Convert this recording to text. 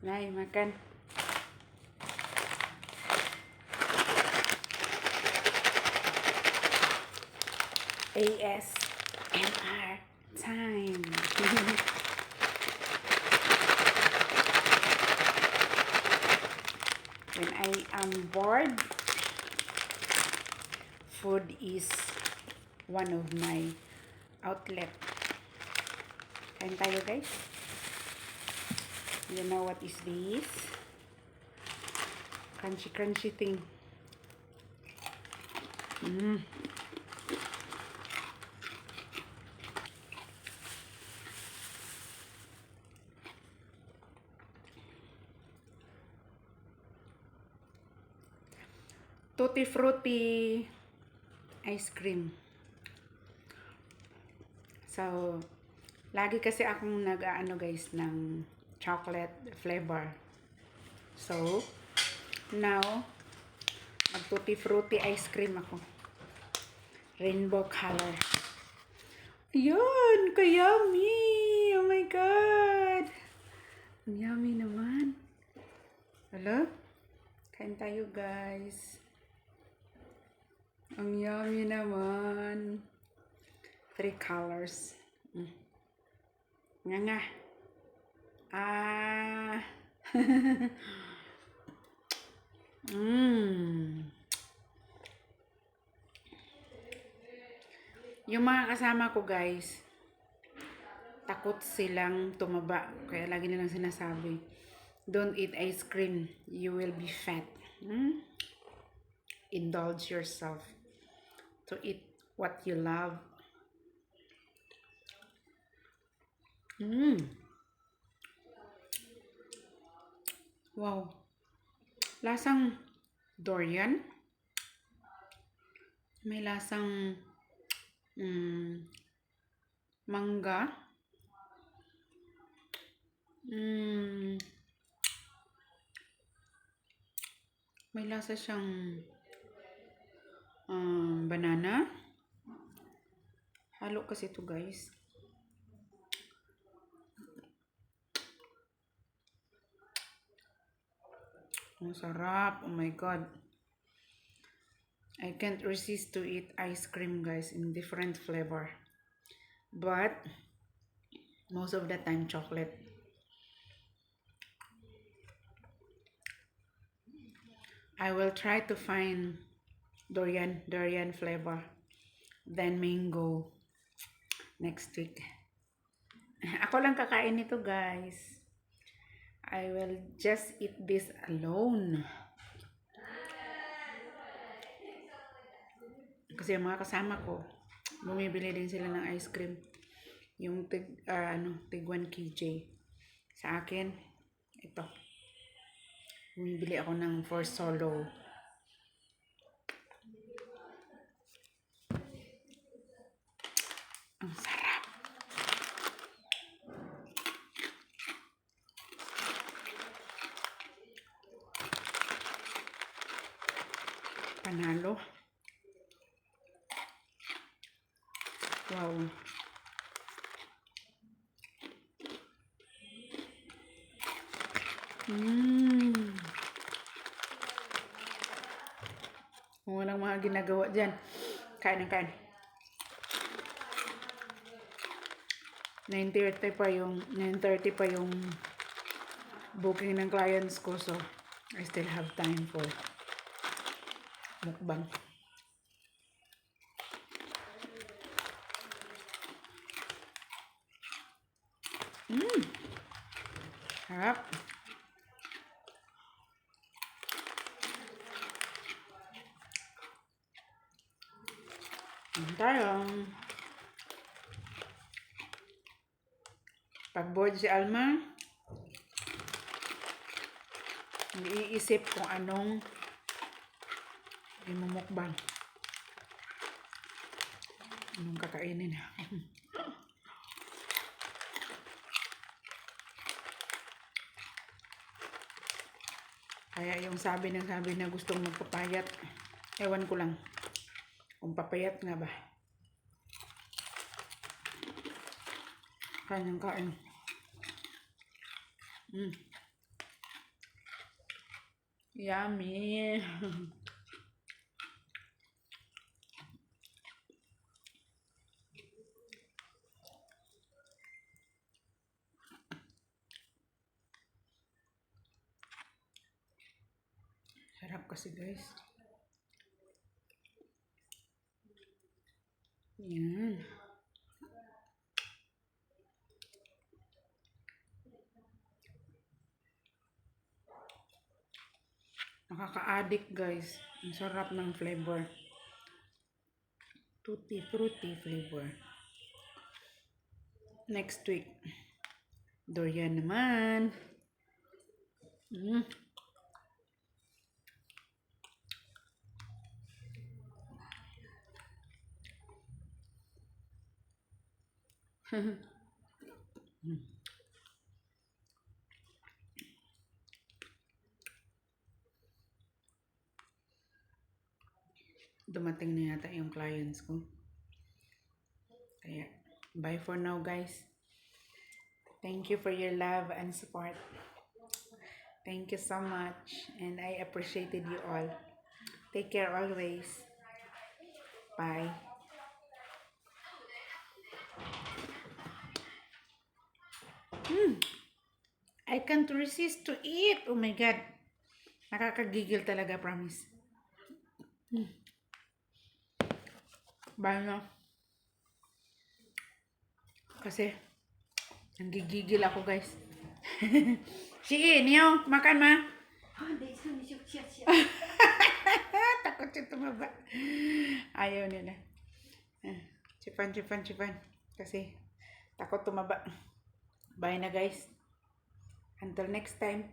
Nay, makan. ASMR time. When I am bored, food is one of my outlet. Kain tayo, guys. You know what is this? Crunchy thing. Tutti Frutti ice cream. So, lagi kasi akong nag-aano guys ng chocolate flavor. So, now, mag-Tutti Frutti ice cream ako. Rainbow color. Yun! Ka-yummy! Oh my God! Ang yummy naman. Hello? Kain tayo guys. Ang yummy naman. 3 colors. Nga nga. Yung mga kasama ko guys, takot silang tumaba. Kaya lagi nilang sinasabi, don't eat ice cream. You will be fat. Indulge yourself to eat what you love. Wow. Lasang durian. May lasang mangga. May lasa siyang banana. Halo kasi ito guys. Ang sarap. Oh my God. I can't resist to eat ice cream guys in different flavor. But most of the time chocolate. I will try to find durian flavor. Then mango next week. Ako lang kakain nito guys. I will just eat this alone. Kasi yung mga kasama ko, bumibili din sila ng ice cream. Yung tig 1 kg. Sa akin, ito. Bumibili ako ng for solo. Ang sarap. Panalo. Wow. Kung walang mga ginagawa dyan, kain ng kain. 9:30 pa yung booking ng clients ko, so I still have time for mukbang. Harap. Tayo. Pag bored si Alma, iisip kung anong imumukbang. Anong kakainin. Kaya yung sabi na gustong magpapayat, ewan ko lang kung papayat nga ba. Kain ng kain. Yummy. Sarap kasi guys. Yan. Nakaka-addict guys. Ang sarap ng flavor. Tutti frutti flavor. Next week. Durian naman. Mm. Dumating na yata yung clients ko. Kaya, bye for now guys. Thank you for your love and support. Thank you so much. And I appreciated you all. Take care always. Bye. I can't resist to eat. Oh my God. Nakakagigil talaga, promise. Bye na. Kasi, nanggigigil ako guys. Sige, Neo, makan ma. Takot siya tumaba. Ayaw nila. Chipan. Kasi, takot tumaba. Bye na guys. Until next time.